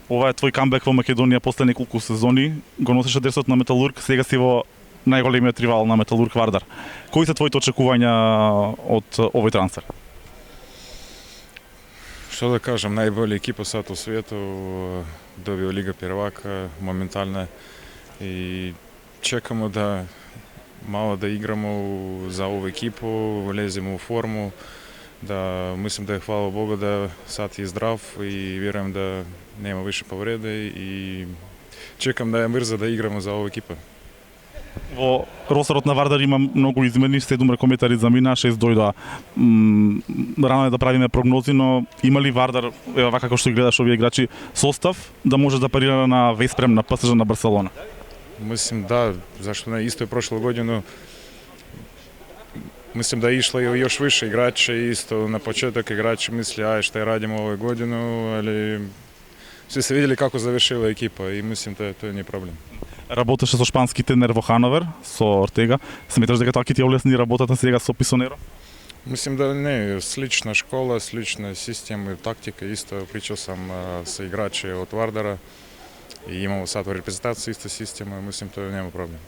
ова е твој камбек во Македонија после неколку сезони, го носеше дресот на Металург, сега си во најголемиот ривал на Металург Вардар. Кои се твоите очекувања од овој трансфер? Што да кажам, најболја екипа сад у свету, добио Лига первака моментално и чекамо да мало да играмо за ову екипу, влеземе у форму, да мислам да е хвала Богу да сад е здрав и верувам да нема више повреди и чекам да ја мрза да играмо за оваа екипа. Во ростерот на Вардар има многу измени, 7 ракометари замина, 6 дојдоа. Рано е да правиме прогнози, но има ли Вардар, ева вака како што ги гледаш овие играчи, состав да може да парира на Веспрем, на ПСЖ, на Барселона? Мислим да, зашто не, исто и прошлу годину. Мислим да ишло и још више играчи, исто на почеток играчи мисли, ај што ја радимо овој годину, али сви се видели како завршила екипа и мислим тоа не е проблем. Работеше со шпански тренер во Хановер, со Ортега. Сметаш дека тоа ќе ти ја улесни работата сега со Писонеро? Мислим да не, слична школа, слична система и тактика, исто причал сам со играчи од Вардара и имamo sad u reprezentaciji ista sistema, mislim to nema problem.